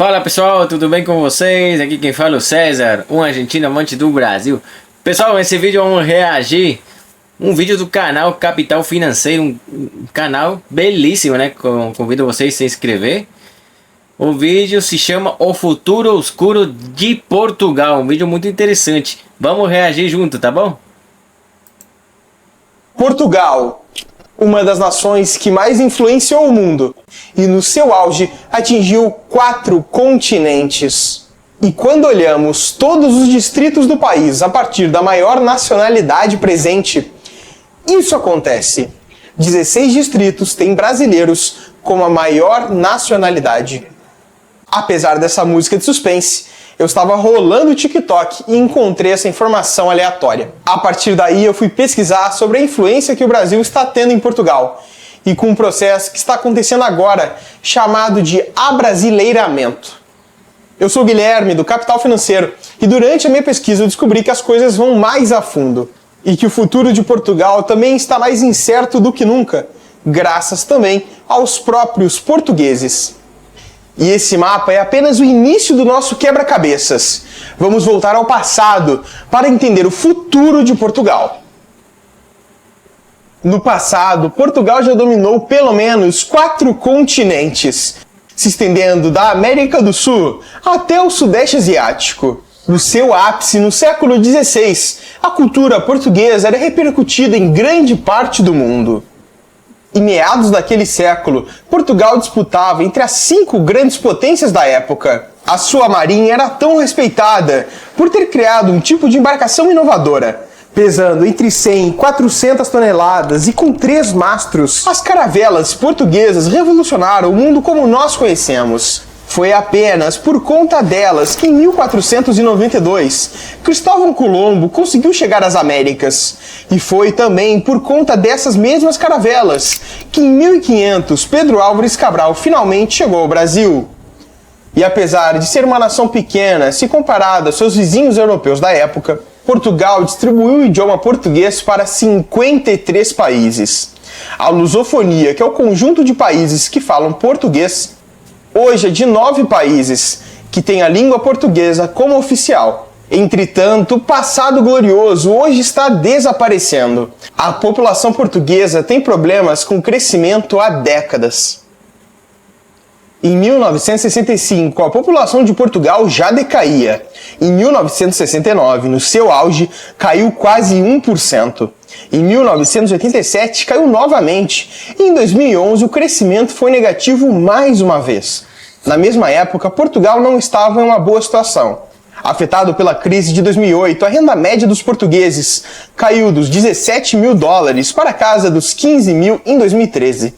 Fala pessoal, tudo bem com vocês? Aqui quem fala é o César, um argentino amante do Brasil. Pessoal, nesse vídeo vamos reagir um vídeo do canal Capital Financeiro, um canal belíssimo, né? Convido vocês a se inscrever. O vídeo se chama O Futuro Oscuro de Portugal, um vídeo muito interessante. Vamos reagir junto, tá bom? Portugal, uma das nações que mais influenciou o mundo e no seu auge atingiu 4 continentes. E quando olhamos todos os distritos do país a partir da maior nacionalidade presente, isso acontece. 16 distritos têm brasileiros como a maior nacionalidade. Apesar dessa música de suspense, eu estava rolando o TikTok e encontrei essa informação aleatória. A partir daí eu fui pesquisar sobre a influência que o Brasil está tendo em Portugal e com um processo que está acontecendo agora, chamado de abrasileiramento. Eu sou o Guilherme, do Capital Financeiro, e durante a minha pesquisa eu descobri que as coisas vão mais a fundo e que o futuro de Portugal também está mais incerto do que nunca, graças também aos próprios portugueses. E esse mapa é apenas o início do nosso quebra-cabeças. Vamos voltar ao passado para entender o futuro de Portugal. No passado, Portugal já dominou pelo menos 4 continentes, se estendendo da América do Sul até o Sudeste Asiático. No seu ápice, no século XVI, a cultura portuguesa era repercutida em grande parte do mundo. Em meados daquele século, Portugal disputava entre as 5 grandes potências da época. A sua marinha era tão respeitada por ter criado um tipo de embarcação inovadora, pesando entre 100 e 400 toneladas e com 3 mastros. As caravelas portuguesas revolucionaram o mundo como nós conhecemos. Foi apenas por conta delas que em 1492 Cristóvão Colombo conseguiu chegar às Américas. E foi também por conta dessas mesmas caravelas que em 1500 Pedro Álvares Cabral finalmente chegou ao Brasil. E apesar de ser uma nação pequena se comparada aos seus vizinhos europeus da época, Portugal distribuiu o idioma português para 53 países. A lusofonia, que é o conjunto de países que falam português, hoje é de 9 países que têm a língua portuguesa como oficial. Entretanto, o passado glorioso hoje está desaparecendo. A população portuguesa tem problemas com crescimento há décadas. Em 1965, a população de Portugal já decaía. Em 1969, no seu auge, caiu quase 1%. Em 1987, caiu novamente. E em 2011, o crescimento foi negativo mais uma vez. Na mesma época, Portugal não estava em uma boa situação. Afetado pela crise de 2008, a renda média dos portugueses caiu dos 17 mil dólares para a casa dos 15 mil em 2013.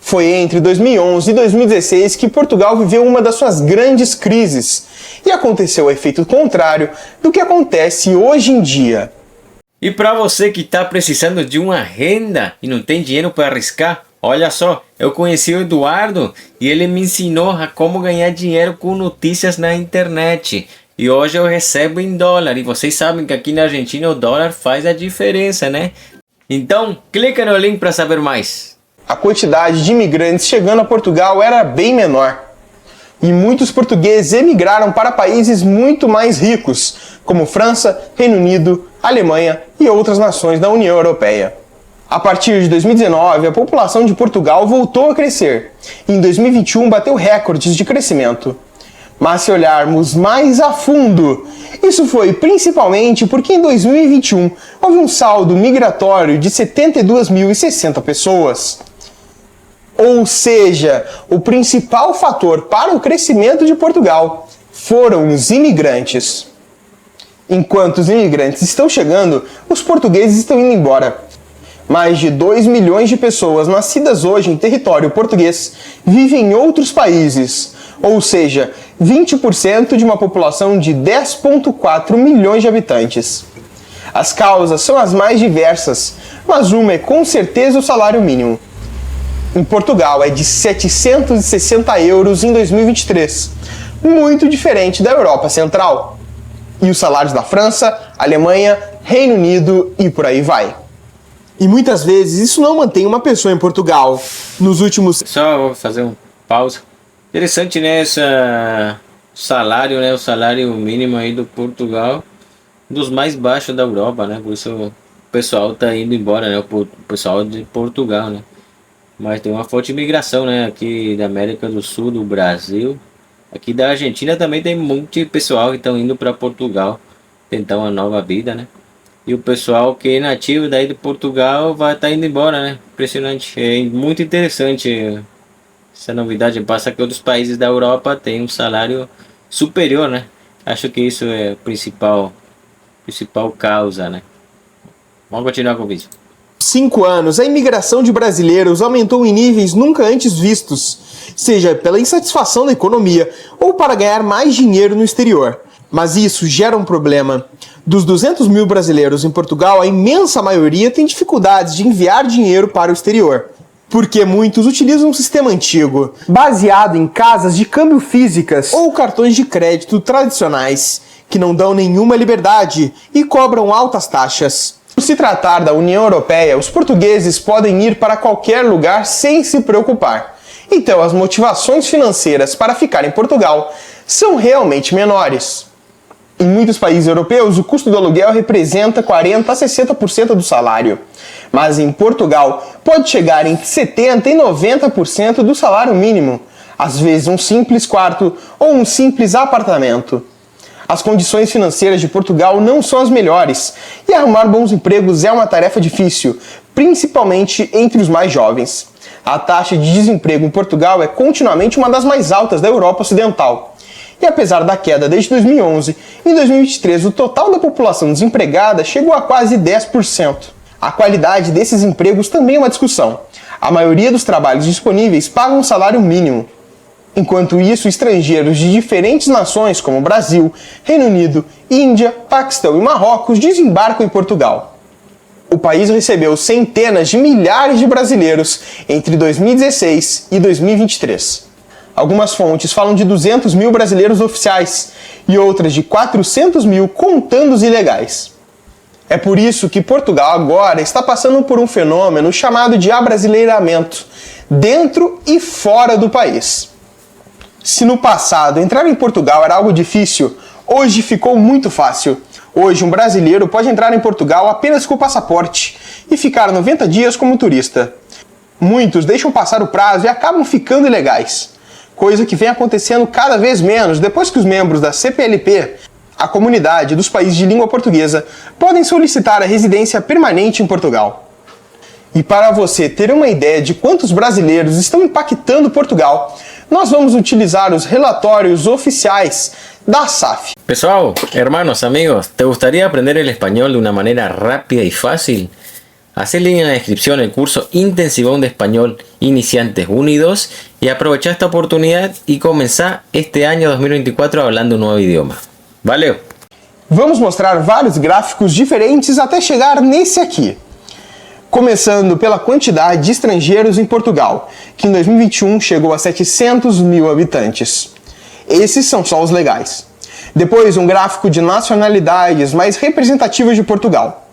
Foi entre 2011 e 2016 que Portugal viveu uma das suas grandes crises, e aconteceu o efeito contrário do que acontece hoje em dia. E para você que está precisando de uma renda e não tem dinheiro para arriscar, olha só, eu conheci o Eduardo e ele me ensinou a como ganhar dinheiro com notícias na internet. E hoje eu recebo em dólar, e vocês sabem que aqui na Argentina o dólar faz a diferença, né? Então, clica no link para saber mais. A quantidade de imigrantes chegando a Portugal era bem menor. E muitos portugueses emigraram para países muito mais ricos, como França, Reino Unido, Alemanha e outras nações da União Europeia. A partir de 2019, a população de Portugal voltou a crescer, e em 2021 bateu recordes de crescimento. Mas se olharmos mais a fundo, isso foi principalmente porque em 2021 houve um saldo migratório de 72.060 pessoas. Ou seja, o principal fator para o crescimento de Portugal foram os imigrantes. Enquanto os imigrantes estão chegando, os portugueses estão indo embora. Mais de 2 milhões de pessoas nascidas hoje em território português vivem em outros países, ou seja, 20% de uma população de 10,4 milhões de habitantes. As causas são as mais diversas, mas uma é com certeza o salário mínimo. Em Portugal é de 760 euros em 2023, muito diferente da Europa Central. E os salários da França, Alemanha, Reino Unido e por aí vai. E muitas vezes isso não mantém uma pessoa em Portugal. Nos últimos... Só vou fazer um pausa. Interessante, né? Essa salário, né? O salário mínimo aí do Portugal, um dos mais baixos da Europa, né? Por isso o pessoal tá indo embora, né? O pessoal de Portugal, né? Mas tem uma forte imigração, né? Aqui da América do Sul, do Brasil. Aqui da Argentina também tem muito pessoal que estão indo para Portugal tentar uma nova vida, né? E o pessoal que é nativo daí de Portugal vai estar indo embora, né? Impressionante. É muito interessante essa novidade. Passa que outros países da Europa têm um salário superior, né? Acho que isso é a principal causa, né? Vamos continuar com o vídeo. 5 anos, a imigração de brasileiros aumentou em níveis nunca antes vistos, seja pela insatisfação da economia ou para ganhar mais dinheiro no exterior. Mas isso gera um problema. Dos 200 mil brasileiros em Portugal, a imensa maioria tem dificuldades de enviar dinheiro para o exterior, porque muitos utilizam um sistema antigo, baseado em casas de câmbio físicas ou cartões de crédito tradicionais, que não dão nenhuma liberdade e cobram altas taxas. Por se tratar da União Europeia, os portugueses podem ir para qualquer lugar sem se preocupar. Então as motivações financeiras para ficar em Portugal são realmente menores. Em muitos países europeus, o custo do aluguel representa 40% a 60% do salário. Mas em Portugal, pode chegar entre 70% e 90% do salário mínimo. Às vezes um simples quarto ou um simples apartamento. As condições financeiras de Portugal não são as melhores, e arrumar bons empregos é uma tarefa difícil, principalmente entre os mais jovens. A taxa de desemprego em Portugal é continuamente uma das mais altas da Europa Ocidental. E apesar da queda desde 2011, em 2023 o total da população desempregada chegou a quase 10%. A qualidade desses empregos também é uma discussão. A maioria dos trabalhos disponíveis pagam um salário mínimo. Enquanto isso, estrangeiros de diferentes nações como Brasil, Reino Unido, Índia, Paquistão e Marrocos desembarcam em Portugal. O país recebeu centenas de milhares de brasileiros entre 2016 e 2023. Algumas fontes falam de 200 mil brasileiros oficiais e outras de 400 mil contando os ilegais. É por isso que Portugal agora está passando por um fenômeno chamado de abrasileiramento, dentro e fora do país. Se no passado entrar em Portugal era algo difícil, hoje ficou muito fácil. Hoje um brasileiro pode entrar em Portugal apenas com o passaporte e ficar 90 dias como turista. Muitos deixam passar o prazo e acabam ficando ilegais, coisa que vem acontecendo cada vez menos depois que os membros da CPLP, a comunidade dos países de língua portuguesa, podem solicitar a residência permanente em Portugal. E para você ter uma ideia de quantos brasileiros estão impactando Portugal, nós vamos utilizar os relatórios oficiais da SAF. Pessoal, hermanos, amigos, ¿te gustaría aprender el español de una manera rápida y fácil? Haz el link en la descripción el curso Intensivón de Español Iniciantes 1 y 2 y aprovecha esta oportunidad y comenzá este año 2024 hablando un nuevo idioma. Valeu! Vamos mostrar vários gráficos diferentes até chegar nesse aqui. Começando pela quantidade de estrangeiros em Portugal, que em 2021 chegou a 700 mil habitantes. Esses são só os legais. Depois, um gráfico de nacionalidades mais representativas de Portugal.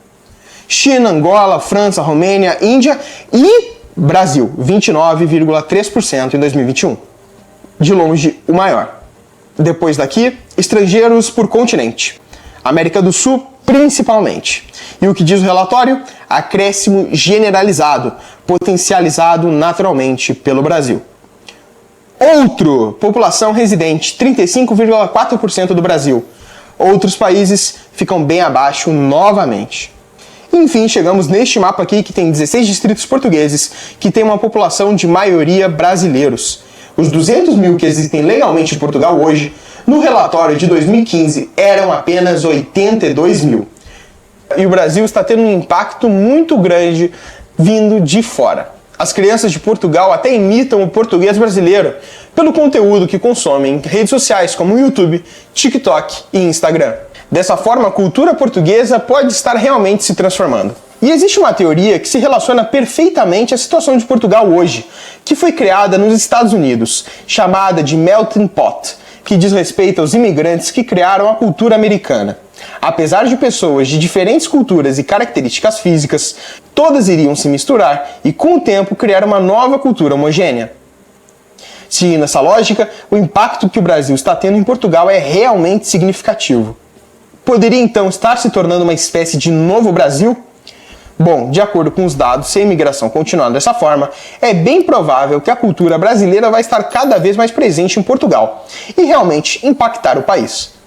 China, Angola, França, Romênia, Índia e Brasil, 29,3% em 2021. De longe, o maior. Depois daqui, estrangeiros por continente. América do Sul, principalmente. E o que diz o relatório? Acréscimo generalizado, potencializado naturalmente pelo Brasil. Outro, população residente, 35,4% do Brasil. Outros países ficam bem abaixo novamente. Enfim, chegamos neste mapa aqui que tem 16 distritos portugueses, que tem uma população de maioria brasileiros. Os 200 mil que existem legalmente em Portugal hoje, no relatório de 2015, eram apenas 82 mil. E o Brasil está tendo um impacto muito grande vindo de fora. As crianças de Portugal até imitam o português brasileiro pelo conteúdo que consomem em redes sociais como YouTube, TikTok e Instagram. Dessa forma, a cultura portuguesa pode estar realmente se transformando. E existe uma teoria que se relaciona perfeitamente à situação de Portugal hoje, que foi criada nos Estados Unidos, chamada de Melting Pot, que diz respeito aos imigrantes que criaram a cultura americana. Apesar de pessoas de diferentes culturas e características físicas, todas iriam se misturar e, com o tempo, criar uma nova cultura homogênea. Seguindo nessa lógica, o impacto que o Brasil está tendo em Portugal é realmente significativo. Poderia então estar se tornando uma espécie de novo Brasil? Bom, de acordo com os dados, se a imigração continuar dessa forma, é bem provável que a cultura brasileira vai estar cada vez mais presente em Portugal e realmente impactar o país.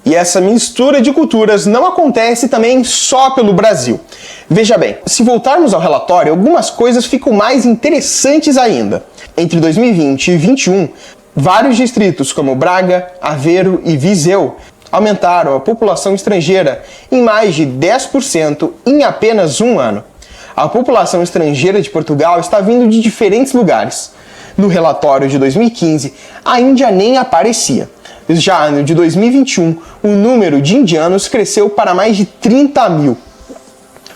E essa mistura de culturas não acontece também só pelo Brasil. Veja bem, se voltarmos ao relatório, algumas coisas ficam mais interessantes ainda. Entre 2020 e 2021, vários distritos como Braga, Aveiro e Viseu aumentaram a população estrangeira em mais de 10% em apenas um ano. A população estrangeira de Portugal está vindo de diferentes lugares. No relatório de 2015, a Índia nem aparecia. Já no de 2021, o número de indianos cresceu para mais de 30 mil,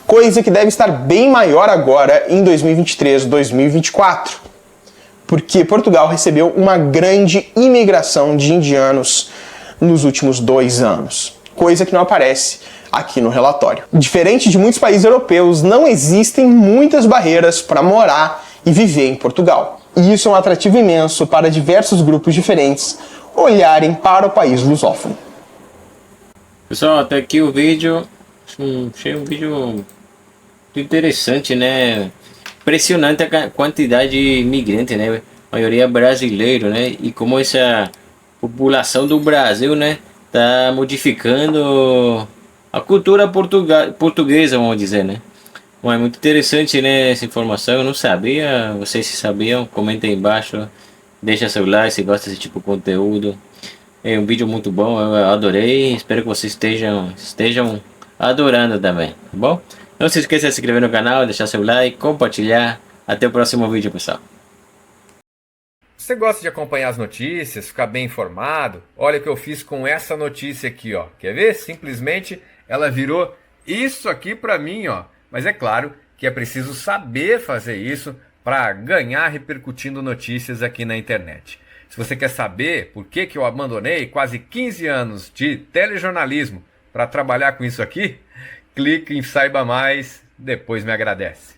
coisa que deve estar bem maior agora em 2023-2024, porque Portugal recebeu uma grande imigração de indianos nos últimos 2 anos, coisa que não aparece aqui no relatório. Diferente de muitos países europeus, não existem muitas barreiras para morar e viver em Portugal. E isso é um atrativo imenso para diversos grupos diferentes olharem para o país lusófono. Pessoal, até aqui o vídeo. Achei um vídeo muito interessante, né? Impressionante a quantidade de imigrantes, né? A maioria brasileiro, né? E como essa população do Brasil, né? Tá modificando a cultura portuguesa, vamos dizer, né? Bom, é muito interessante, né? Essa informação, eu não sabia. Vocês se sabiam? Comentem aí embaixo. Deixa seu like se gosta desse tipo de conteúdo. É um vídeo muito bom, eu adorei. Espero que vocês estejam adorando também, tá bom? Não se esqueça de se inscrever no canal, deixar seu like, compartilhar. Até o próximo vídeo, pessoal. Você gosta de acompanhar as notícias, ficar bem informado? Olha o que eu fiz com essa notícia aqui, ó. Quer ver? Simplesmente ela virou isso aqui para mim, ó. Mas é claro que é preciso saber fazer isso para ganhar repercutindo notícias aqui na internet. Se você quer saber por que eu abandonei quase 15 anos de telejornalismo para trabalhar com isso aqui, clique em Saiba Mais, depois me agradece.